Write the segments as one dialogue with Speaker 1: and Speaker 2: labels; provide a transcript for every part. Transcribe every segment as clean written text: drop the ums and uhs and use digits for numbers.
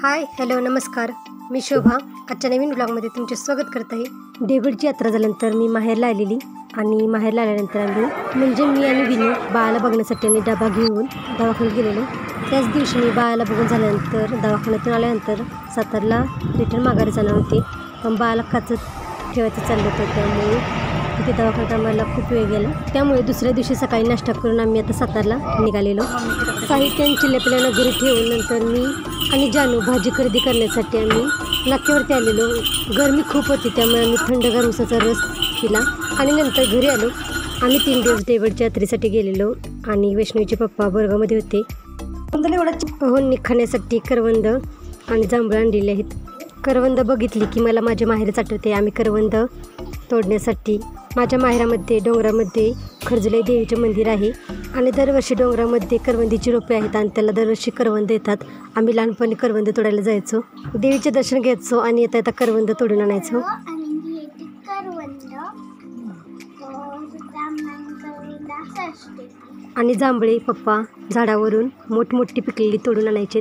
Speaker 1: Hi hello नमस्कार, मी शोभा. आजच्या नवीन ब्लॉगमध्ये तुमचे स्वागत करत आहे. डेव्हिडची यात्रा झाल्यानंतर मी माहेरला आलेली आणि माहेरला आल्यानंतर आम्ही मी आणि विनी बाळाला बघण्यासाठी आणि डबा घेऊन दवाखान्यात गेलेलो. त्याच दिवशी मी बाळाला बघून झाल्यानंतर दवाखान्यातून आल्यानंतर सातारला रिटर्न माघारी जाणार होते, पण बाळाला काचत ठेवायचं चाललं होतं. त्यामुळे तिथे दवाखान्यात आम्हाला खूप वेळ गेला. त्यामुळे दुसऱ्या दिवशी सकाळी नाश्ता करून आम्ही आता सातारला निघालेलो. साहित्य आणि चिल्लेपिल्यांना घरी ठेवून नंतर मी आणि जानू भाजी खरेदी करण्यासाठी आम्ही नाक्यावरती आलेलो. गरमी खूप होती त्यामुळे आम्ही थंडगार उसाचा रस पिला आणि नंतर घरी आलो. आम्ही 3 दिवस डेव्हिडच्या यात्रेसाठी गेलेलो आणि वैष्णवीचे पप्पा वर्गामध्ये होते. पोहून खाण्यासाठी करवंद आणि जांभळं आणलेले आहेत. करवंद बघितली की मला माझ्या माहेरच आठवते. आम्ही करवंद तोडण्यासाठी माझ्या माहेरामध्ये डोंगरामध्ये खरजुलाई देवीचे मंदिर आहे आणि दरवर्षी डोंगरामध्ये करवंदीची रोपे आहेत आणि त्याला दरवर्षी करवंद येतात. आम्ही लहानपणी करवंद तोडायला जायचो, देवीचे दर्शन घ्यायचो आणि येता येता करवंद तोडून आणायचो. आणि जांभळे पप्पा झाडावरून मोठमोठी पिकलेली तोडून आणायचे.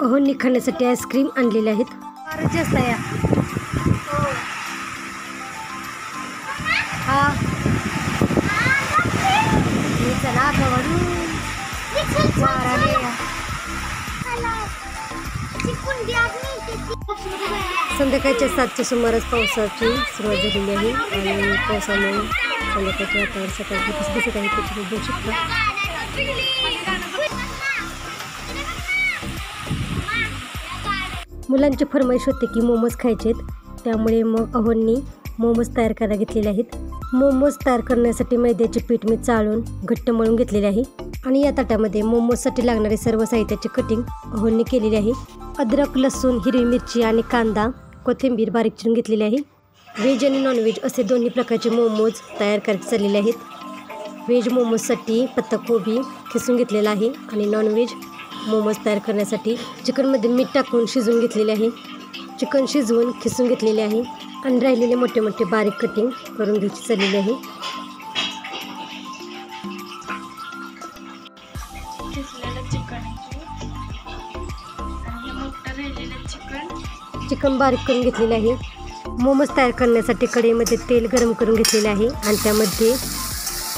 Speaker 1: अहोंनी खाण्यासाठी आईस्क्रीम आणलेले आहेत. संध्याकाळच्या 7च्या सुमारास पावसाची सुरुवात झालेली आहे आणि पावसामुळे संध्याकाळचे वातावरण सकाळी कसं दिसत आहे त्याची बघू शकता. मुलांची फरमाईश होते की मोमोज खायचे, त्यामुळे मग अहोंनी मोमोज तयार करायला घेतलेले आहेत. मोमोज तयार करण्यासाठी मैद्याचे पीठ मी चाळून घट्ट मळून घेतलेले आहे आणि या ताटामध्ये मोमोजसाठी लागणारे सर्व साहित्याची कटिंग अहोंनी केलेली आहे. अद्रक, लसूण, हिरवी मिरची आणि कांदा, कोथिंबीर बारीक चिरून घेतलेली आहे. व्हेज आणि नॉनव्हेज असे दोन्ही प्रकारचे मोमोज तयार करायचे चाललेले आहेत. व्हेज मोमोजसाठी पत्ताकोबी खिसून घेतलेला आहे आणि नॉनव्हेज मोमोज तयार करण्यासाठी चिकनमध्ये मीठ टाकून शिजवून घेतलेले आहे. चिकन शिजवून खिसून घेतलेले आहे आणि राहिलेले मोठे मोठे बारीक कटिंग करून घ्यायची चाललेली आहे. चिकन बारीक करून घेतलेले आहे. मोमोज तयार करण्यासाठी कढईमध्ये तेल गरम करून घेतलेले आहे आणि त्यामध्ये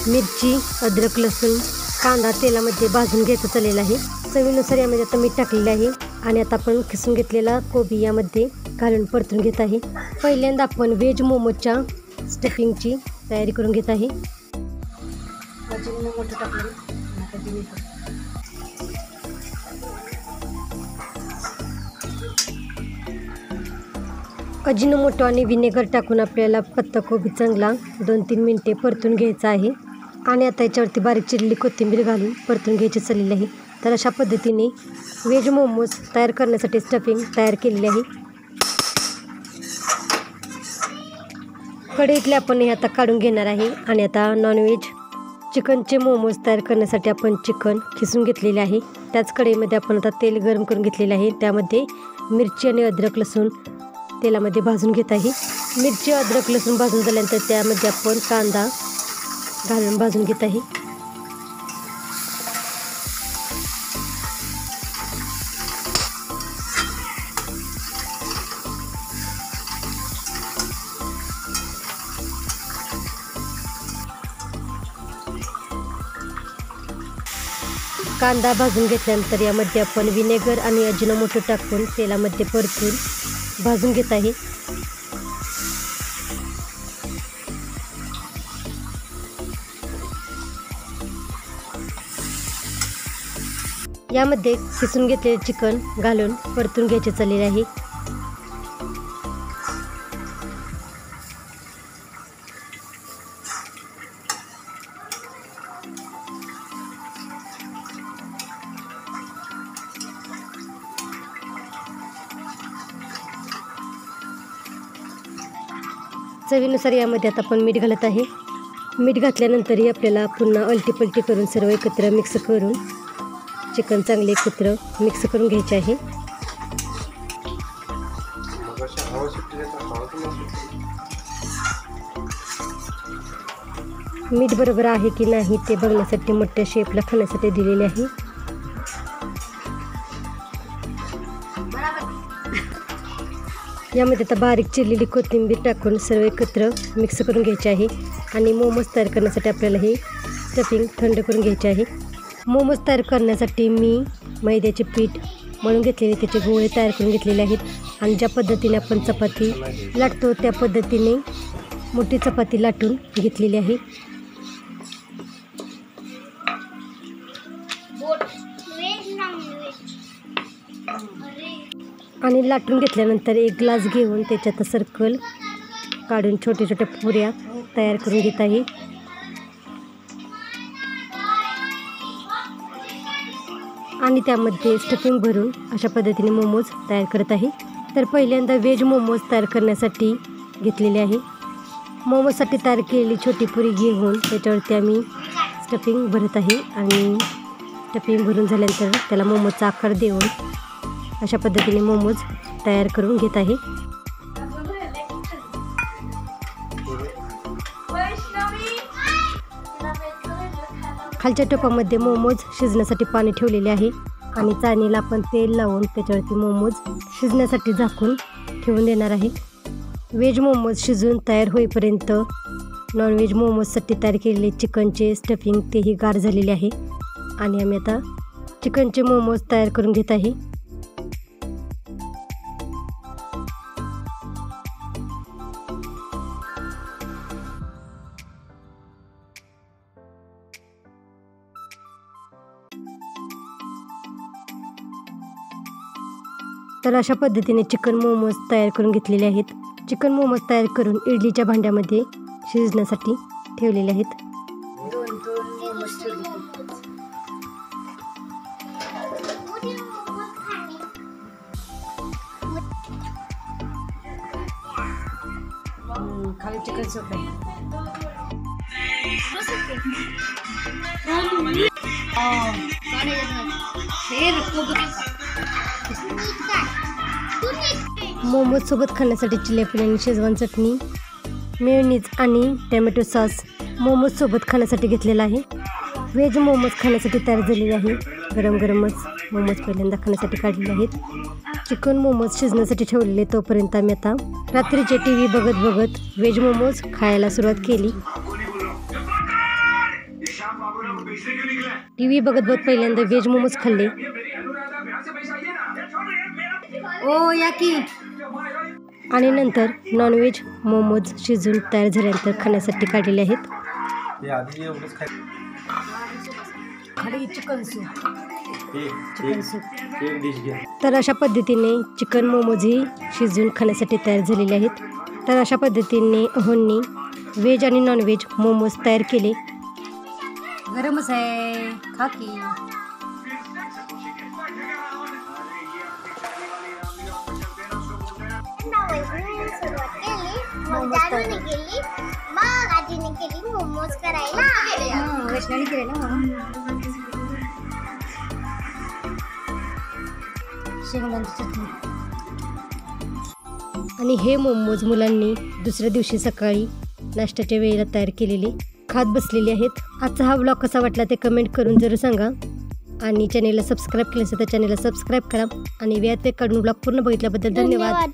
Speaker 1: मिरची, अद्रक, लसूण, कांदा तेलामध्ये भाजून घ्यायचं चाललेलं आहे. चवीनुसार यामध्ये आता मीठ टाकलेलं आहे आणि आता आपण खिसून घेतलेला कोबी यामध्ये घालून परतून घेत आहे. पहिल्यांदा आपण व्हेज मोमोजच्या स्टफिंगची तयारी करून घेत आहे. अजिनोमोटो आणि व्हिनेगर टाकून आपल्याला पत्ताकोबी चांगला 2-3 मिनिटे परतून घ्यायचा आहे आणि आता याच्यावरती बारीक चिरलेली कोथिंबीर घालून परतून घ्यायची चाललेली आहे. तर अशा पद्धतीने व्हेज मोमोज तयार करण्यासाठी स्टफिंग तयार केलेली आहे. कढईतले आपण हे आता काढून घेणार आहे आणि आता नॉनव्हेज चिकनचे मोमोज तयार करण्यासाठी आपण चिकन खिसून घेतलेले आहे. त्याच कढईमध्ये आपण आता तेल गरम करून घेतलेले आहे. त्यामध्ये मिरची आणि अद्रक, लसूण तेलामध्ये भाजून घेत आहे. मिरची, अद्रक, लसूण भाजून झाल्यानंतर त्यामध्ये आपण कांदा घालून भाजून घेत आहे. कांदा भाजून घेतल्यानंतर यामध्ये आपण व्हिनेगर आणि अजिनोमोटो टाकून तेलामध्ये परतून भाजून घेत आहे. यामध्ये खिसून घेतलेले चिकन घालून परतून घ्यायचे चाललेले आहे. चवीनुसार यामध्ये आता आपण मीठ घालत आहे. मीठ घातल्यानंतरही आपल्याला पुन्हा अलटी-पलटी करून सर्व एकत्र मिक्स करून चिकन चांगले एकत्र मिक्स करून घ्यायचे आहे. मीठ बरोबर आहे की नाही ते बघण्यासाठी मोठ्या शेपला खाण्यासाठी दिलेले आहे. यामध्ये आता बारीक चिरलेली कोथिंबीर टाकून सर्व एकत्र मिक्स करून घ्यायचे आहे. आणि मोमोज तयार करण्यासाठी आपल्याला हे स्टफिंग थंड करून घ्यायचे आहे. मोमोज तयार करण्यासाठी मी मैद्याचे पीठ मळून घेतलेले त्याचे गोळे तयार करून घेतलेले आहेत. आणि ज्या पद्धतीने आपण चपाती लाटतो त्या पद्धतीने मोठी चपाती लाटून घेतलेली आहे. आणि लाटून घेतल्यानंतर एक ग्लास घेऊन त्याच्यात सर्कल काढून छोट्या छोट्या पुऱ्या तयार करून घेत आहे. आणि त्यामध्ये स्टफिंग भरून अशा पद्धतीने मोमोज तयार करत आहे. तर पहिल्यांदा व्हेज मोमोज तयार करण्यासाठी घेतलेले आहे. मोमोजसाठी तयार केलेली छोटी पुरी घेऊन त्याच्यावरती आम्ही स्टफिंग भरत आहे. आणि स्टफिंग भरून झाल्यानंतर त्याला मोमोजचा आकार देऊन अशा पद्धतीने मोमोज तयार करून घेत आहे. खालच्या टोपामध्ये मोमोज शिजण्यासाठी पाणी ठेवलेले आहे. आणि चाळणीला आपण तेल लावून त्याच्यावरती मोमोज शिजण्यासाठी झाकून ठेवून देणार आहे. व्हेज मोमोज शिजून तयार होईपर्यंत नॉनव्हेज मोमोजसाठी तयार केलेले चिकनचे स्टफिंग तेही गार झालेले आहे. आणि आम्ही आता चिकनचे मोमोज तयार करून घेत आहे. तर अशा पद्धतीने चिकन मोमोज तयार करून घेतलेले आहेत. चिकन मोमोज तयार करून इडलीच्या भांड्यामध्ये शिजण्यासाठी ठेवलेले आहेत. खाली चिकन सूप आहे. मोमोज सोबत खाण्यासाठी चिली फ्लेक्स आणि शेजवान चटणी, मेयोनीज आणि टोमॅटो सॉस मोमोज सोबत खाण्यासाठी घेतलेला आहे. व्हेज मोमोज खाण्यासाठी तयार झालेले आहे. गरम गरमच मोमोज पहिल्यांदा खाण्यासाठी काढलेले आहेत. चिकन मोमोज शिजण्यासाठी ठेवलेले तोपर्यंत आम्ही आता रात्रीचे TV बघत बघत व्हेज मोमोज खायला सुरुवात केली. TV बघत बघत पहिल्यांदा व्हेज मोमोज खाल्ले. ओ या की. आणि नंतर नॉनव्हेज मोमोज शिजून तयार झाल्यानंतर खाण्यासाठी काढलेले आहेत. तर अशा पद्धतीने चिकन मोमोजही शिजून खाण्यासाठी तयार झालेले आहेत. तर अशा पद्धतीने अहोंनी व्हेज आणि नॉनव्हेज मोमोज तयार केले. गरमच आहे, खा की.
Speaker 2: मोमोज करायला
Speaker 1: वैष्णवी केले ना शेंगदाण्याची चटणी. आणि हे मोमोज मुलांनी दुसऱ्या दिवशी सकाळी नाश्त्याच्या वेळेला तयार केलेले खात बसलेले आहेत. आजचा हा व्लॉग कसा वाटला ते कमेंट करून जरूर सांगा. आणि चॅनेलला सबस्क्राईब केलं असेल तर चॅनेलला सबस्क्राईब करा. आणि वेळात काढून व्लॉग पूर्ण बघितल्याबद्दल धन्यवाद.